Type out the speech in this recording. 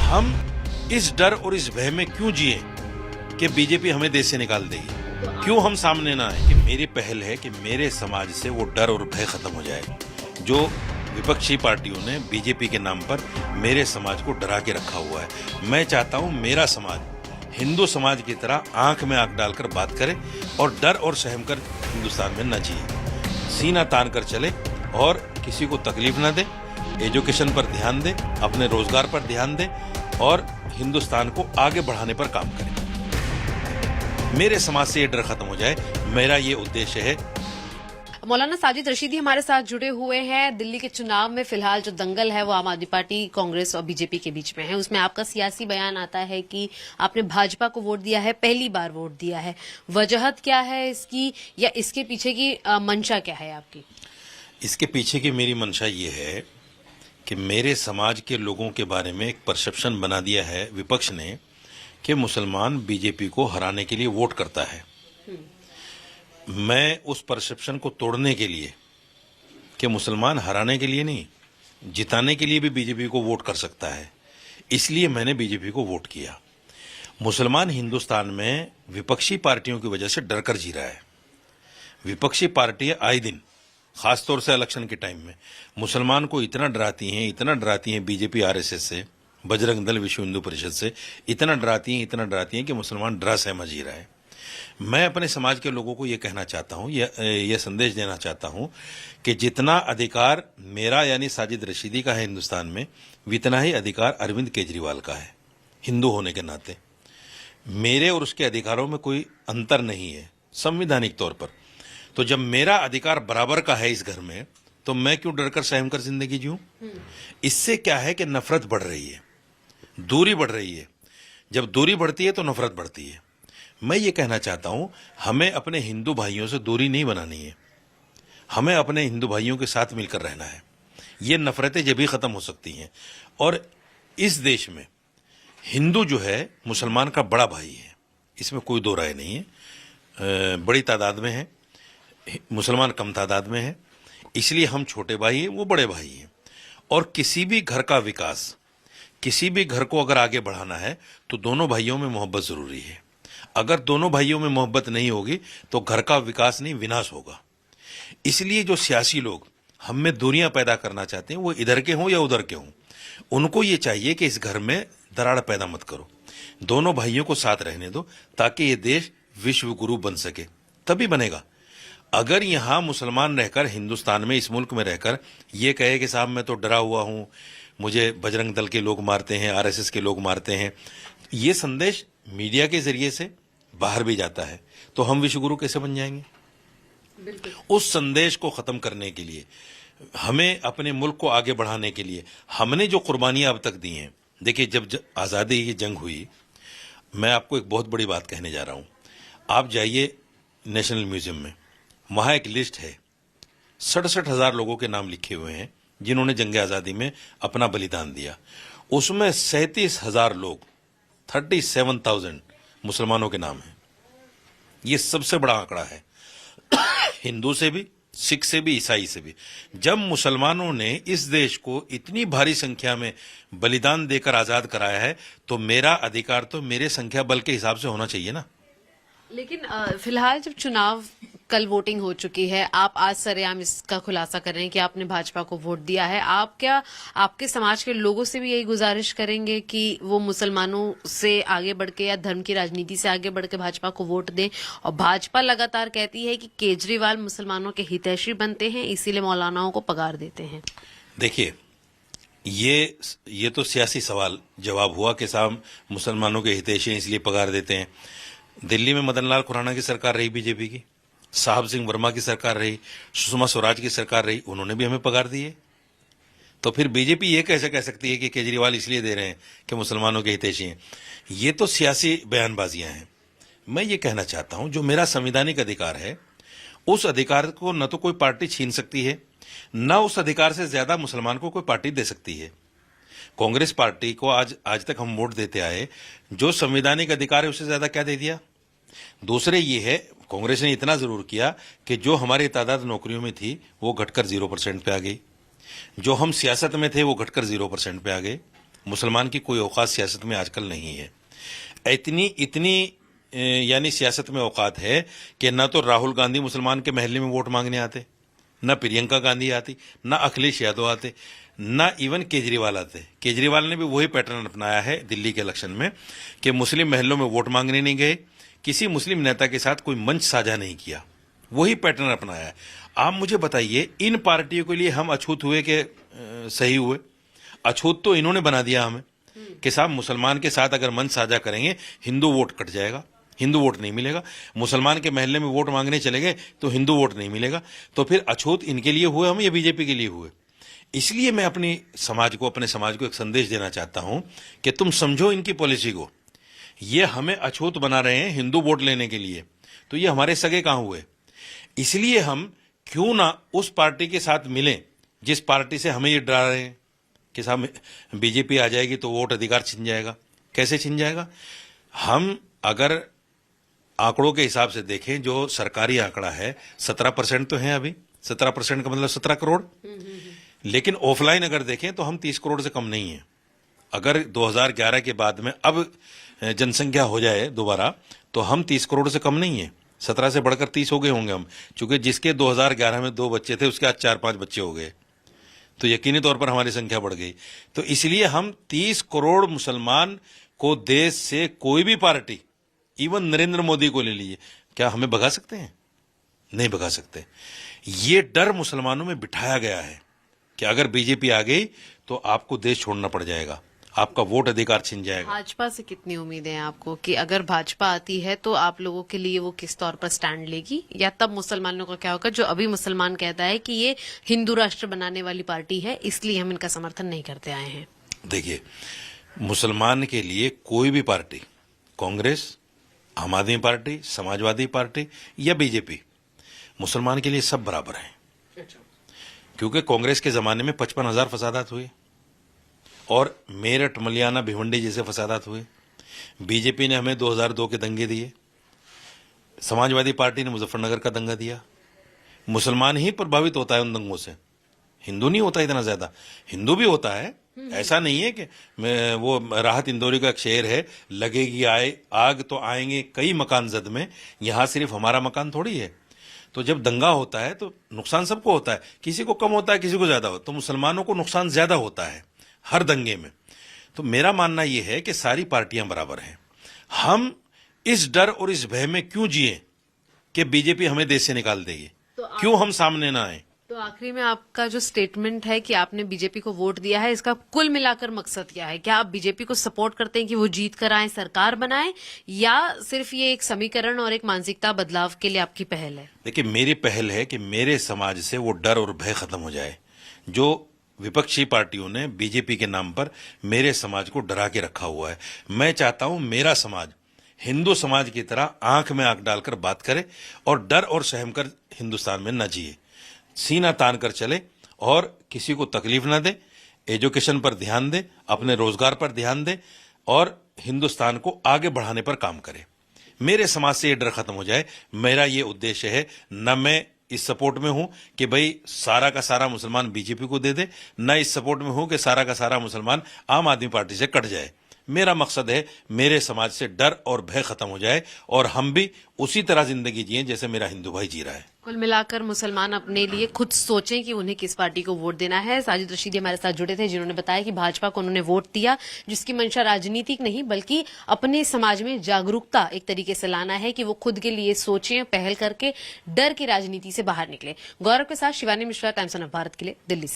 हम इस डर और इस भय में क्यों जिए कि बीजेपी हमें देश से निकाल देगी? क्यों हम सामने ना आए? कि मेरी पहल है कि मेरे समाज से वो डर और भय खत्म हो जाए जो विपक्षी पार्टियों ने बीजेपी के नाम पर मेरे समाज को डरा के रखा हुआ है। मैं चाहता हूं मेरा समाज हिंदू समाज की तरह आंख में आंख डालकर बात करे और डर और सहम कर हिंदुस्तान में न जिए, सीना तान कर चले और किसी को तकलीफ न दे, एजुकेशन पर ध्यान दे, अपने रोजगार पर ध्यान दे और हिंदुस्तान को आगे बढ़ाने पर काम करें। मेरे समाज से ये डर खत्म हो जाए, मेरा ये उद्देश्य है। मौलाना साजिद रशीदी हमारे साथ जुड़े हुए हैं। दिल्ली के चुनाव में फिलहाल जो दंगल है वो आम आदमी पार्टी, कांग्रेस और बीजेपी के बीच में है। उसमें आपका सियासी बयान आता है कि आपने भाजपा को वोट दिया है, पहली बार वोट दिया है। वजहत क्या है इसकी, या इसके पीछे की मंशा क्या है आपकी? इसके पीछे की मेरी मंशा ये है कि मेरे समाज के लोगों के बारे में एक परसेप्शन बना दिया है विपक्ष ने कि मुसलमान बीजेपी को हराने के लिए वोट करता है। मैं उस परसेप्शन को तोड़ने के लिए कि मुसलमान हराने के लिए नहीं, जिताने के लिए भी बीजेपी को वोट कर सकता है, इसलिए मैंने बीजेपी को वोट किया। मुसलमान हिंदुस्तान में विपक्षी पार्टियों की वजह से डर कर जी रहा है। विपक्षी पार्टियां आए दिन, खासतौर से इलेक्शन के टाइम में, मुसलमान को इतना डराती हैं बीजेपी आरएसएस से, बजरंग दल, विश्व हिंदू परिषद से, इतना डराती हैं कि मुसलमान डरा सहमा जी रहा है। मैं अपने समाज के लोगों को ये कहना चाहता हूँ, ये संदेश देना चाहता हूँ कि जितना अधिकार मेरा यानी साजिद रशीदी का है हिंदुस्तान में, उतना ही अधिकार अरविंद केजरीवाल का है। हिंदू होने के नाते मेरे और उसके अधिकारों में कोई अंतर नहीं है संवैधानिक तौर पर। तो जब मेरा अधिकार बराबर का है इस घर में, तो मैं क्यों डर कर सहम कर जिंदगी जीऊं? इससे क्या है कि नफरत बढ़ रही है, दूरी बढ़ रही है। जब दूरी बढ़ती है तो नफरत बढ़ती है। मैं ये कहना चाहता हूं, हमें अपने हिंदू भाइयों से दूरी नहीं बनानी है, हमें अपने हिंदू भाइयों के साथ मिलकर रहना है। ये नफरतें जब भी खत्म हो सकती हैं। और इस देश में हिंदू जो है मुसलमान का बड़ा भाई है, इसमें कोई दो राय नहीं है। बड़ी तादाद में है, मुसलमान कम तादाद में है, इसलिए हम छोटे भाई हैं, वो बड़े भाई हैं। और किसी भी घर का विकास, किसी भी घर को अगर आगे बढ़ाना है तो दोनों भाइयों में मोहब्बत जरूरी है। अगर दोनों भाइयों में मोहब्बत नहीं होगी तो घर का विकास नहीं, विनाश होगा। इसलिए जो सियासी लोग हम में दूरियां पैदा करना चाहते हैं, वो इधर के हों या उधर के हों, उनको ये चाहिए कि इस घर में दरार पैदा मत करो, दोनों भाइयों को साथ रहने दो, ताकि ये देश विश्व गुरु बन सके। तभी बनेगा। अगर यहां मुसलमान रहकर, हिंदुस्तान में, इस मुल्क में रहकर ये कहे कि साहब मैं तो डरा हुआ हूं, मुझे बजरंग दल के लोग मारते हैं, आरएसएस के लोग मारते हैं, ये संदेश मीडिया के जरिए से बाहर भी जाता है, तो हम विश्वगुरु कैसे बन जाएंगे? उस संदेश को खत्म करने के लिए, हमें अपने मुल्क को आगे बढ़ाने के लिए हमने जो कुर्बानियां अब तक दी हैं, देखिए जब आज़ादी की जंग हुई, मैं आपको एक बहुत बड़ी बात कहने जा रहा हूं। आप जाइए नेशनल म्यूजियम में, वहां एक लिस्ट है, 67,000 लोगों के नाम लिखे हुए हैं जिन्होंने जंग आज़ादी में अपना बलिदान दिया। उसमें 37,000 लोग, 37,000 मुसलमानों के नाम हैं। ये सबसे बड़ा आंकड़ा है, हिंदू से भी, सिख से भी, ईसाई से भी। जब मुसलमानों ने इस देश को इतनी भारी संख्या में बलिदान देकर आजाद कराया है, तो मेरा अधिकार तो मेरे संख्या बल के हिसाब से होना चाहिए ना। लेकिन फिलहाल जब चुनाव, कल वोटिंग हो चुकी है, आप आज सरेआम इसका खुलासा कर रहे हैं कि आपने भाजपा को वोट दिया है। आप क्या आपके समाज के लोगों से भी यही गुजारिश करेंगे कि वो मुसलमानों से आगे बढ़ के या धर्म की राजनीति से आगे बढ़ के भाजपा को वोट दें? और भाजपा लगातार कहती है कि केजरीवाल मुसलमानों के हितैषी बनते हैं, इसीलिए मौलानाओं को पगार देते हैं। देखिए, ये तो सियासी सवाल जवाब हुआ कि साहब मुसलमानों के हितैषी हैं इसलिए पगार देते हैं। दिल्ली में मदन लाल खुराना की सरकार रही बीजेपी की, साहब सिंह वर्मा की सरकार रही, सुषमा स्वराज की सरकार रही, उन्होंने भी हमें पगार दिए। तो फिर बीजेपी ये कैसे कह सकती है कि केजरीवाल इसलिए दे रहे हैं कि मुसलमानों के हितैषी हैं? ये तो सियासी बयानबाजियां हैं। मैं ये कहना चाहता हूं, जो मेरा संवैधानिक अधिकार है, उस अधिकार को न तो कोई पार्टी छीन सकती है, न उस अधिकार से ज्यादा मुसलमान को कोई पार्टी दे सकती है। कांग्रेस पार्टी को आज तक हम वोट देते आए, जो संवैधानिक अधिकार है उससे ज्यादा क्या दे दिया? दूसरे ये है, कांग्रेस ने इतना जरूर किया कि जो हमारी तादाद नौकरियों में थी वो घटकर 0% पे आ गई, जो हम सियासत में थे वो घटकर 0% पे आ गए। मुसलमान की कोई औकात सियासत में आजकल नहीं है। इतनी यानी सियासत में औकात है कि ना तो राहुल गांधी मुसलमान के महल्ले में वोट मांगने आते, ना प्रियंका गांधी आती, ना अखिलेश यादव आते, ना इवन केजरीवाल आते। केजरीवाल ने भी वही पैटर्न अपनाया है दिल्ली के इलेक्शन में कि मुस्लिम महलों में वोट मांगने नहीं गए, किसी मुस्लिम नेता के साथ कोई मंच साझा नहीं किया, वही पैटर्न अपनाया है। आप मुझे बताइए, इन पार्टियों के लिए हम अछूत हुए कि सही हुए? अछूत तो इन्होंने बना दिया हमें कि साहब मुसलमान के साथ अगर मंच साझा करेंगे हिंदू वोट कट जाएगा, हिंदू वोट नहीं मिलेगा। मुसलमान के महल्ले में वोट मांगने चले गए तो हिंदू वोट नहीं मिलेगा। तो फिर अछूत इनके लिए हुए हम या बीजेपी के लिए हुए? इसलिए मैं अपने समाज को एक संदेश देना चाहता हूं कि तुम समझो इनकी पॉलिसी को। ये हमें अछूत बना रहे हैं हिंदू वोट लेने के लिए, तो ये हमारे सगे कहां हुए? इसलिए हम क्यों ना उस पार्टी के साथ मिलें जिस पार्टी से हमें ये डरा रहे हैं कि साहब बीजेपी आ जाएगी तो वोट अधिकार छिन जाएगा। कैसे छिन जाएगा? हम अगर आंकड़ों के हिसाब से देखें, जो सरकारी आंकड़ा है 17% तो है अभी। 17% का मतलब 17 करोड़। लेकिन ऑफलाइन अगर देखें तो हम 30 करोड़ से कम नहीं है। अगर 2011 के बाद में अब जनसंख्या हो जाए दोबारा तो हम 30 करोड़ से कम नहीं है। 17 से बढ़कर 30 हो गए होंगे हम, क्योंकि जिसके 2011 में 2 बच्चे थे उसके आज 4-5 बच्चे हो गए, तो यकीनी तौर पर हमारी संख्या बढ़ गई। तो इसलिए हम 30 करोड़ मुसलमान को देश से कोई भी पार्टी, इवन नरेंद्र मोदी को ले लीजिए, क्या हमें भगा सकते हैं? नहीं भगा सकते। ये डर मुसलमानों में बिठाया गया है कि अगर बीजेपी आ गई तो आपको देश छोड़ना पड़ जाएगा, आपका वोट अधिकार छिन जाएगा। भाजपा से कितनी उम्मीदें हैं आपको कि अगर भाजपा आती है तो आप लोगों के लिए वो किस तौर पर स्टैंड लेगी, या तब मुसलमानों का क्या होगा? जो अभी मुसलमान कहता है कि ये हिंदू राष्ट्र बनाने वाली पार्टी है, इसलिए हम इनका समर्थन नहीं करते आए हैं। देखिए, मुसलमान के लिए कोई भी पार्टी, कांग्रेस, आम आदमी पार्टी, समाजवादी पार्टी या बीजेपी, मुसलमान के लिए सब बराबर हैं। क्योंकि कांग्रेस के जमाने में 55,000 फसादात हुए और मेरठ, मलियाना, भिवंडी जैसे फसादात हुए। बीजेपी ने हमें 2002 के दंगे दिए, समाजवादी पार्टी ने मुजफ्फरनगर का दंगा दिया। मुसलमान ही प्रभावित होता है उन दंगों से, हिंदू नहीं होता इतना ज्यादा। हिंदू भी होता है, ऐसा नहीं है कि वो राहत इंदौरी का एक शेर है, लगेगी आग तो आएंगे कई मकान जद में, यहां सिर्फ हमारा मकान थोड़ी है। तो जब दंगा होता है तो नुकसान सबको होता है, किसी को कम होता है, किसी को ज्यादा होता है। तो मुसलमानों को नुकसान ज्यादा होता है हर दंगे में। तो मेरा मानना यह है कि सारी पार्टियां बराबर हैं। हम इस डर और इस भय में क्यों जिए कि बीजेपी हमें देश से निकाल देगी? क्यों हम सामने ना आए? तो आखिरी में आपका जो स्टेटमेंट है कि आपने बीजेपी को वोट दिया है, इसका कुल मिलाकर मकसद क्या है? क्या आप बीजेपी को सपोर्ट करते हैं कि वो जीत कर आए, सरकार बनाए, या सिर्फ ये एक समीकरण और एक मानसिकता बदलाव के लिए आपकी पहल है? देखिए, मेरी पहल है कि मेरे समाज से वो डर और भय खत्म हो जाए। जो विपक्षी पार्टियों ने बीजेपी के नाम पर मेरे समाज को डरा के रखा हुआ है, मैं चाहता हूं मेरा समाज हिंदू समाज की तरह आंख में आंख डालकर बात करे और डर और सहम कर हिंदुस्तान में न जिए, सीना तान कर चले और किसी को तकलीफ ना दे, एजुकेशन पर ध्यान दे, अपने रोजगार पर ध्यान दे और हिंदुस्तान को आगे बढ़ाने पर काम करे। मेरे समाज से ये डर खत्म हो जाए, मेरा ये उद्देश्य है। न मैं इस सपोर्ट में हूं कि भाई सारा का सारा मुसलमान बीजेपी को दे दे, न इस सपोर्ट में हूं कि सारा का सारा मुसलमान आम आदमी पार्टी से कट जाए। मेरा मकसद है मेरे समाज से डर और भय खत्म हो जाए और हम भी उसी तरह जिंदगी जिए जैसे मेरा हिंदू भाई जी रहा है। कुल मिलाकर मुसलमान अपने लिए खुद सोचें कि उन्हें किस पार्टी को वोट देना है। साजिद रशीदी हमारे साथ जुड़े थे, जिन्होंने बताया कि भाजपा को उन्होंने वोट दिया, जिसकी मंशा राजनीतिक नहीं बल्कि अपने समाज में जागरूकता एक तरीके से लाना है कि वो खुद के लिए सोचें, पहल करके डर की राजनीति से बाहर निकले। गौरव के साथ शिवानी मिश्रा, टाइम्स ऑफ भारत के लिए, दिल्ली से।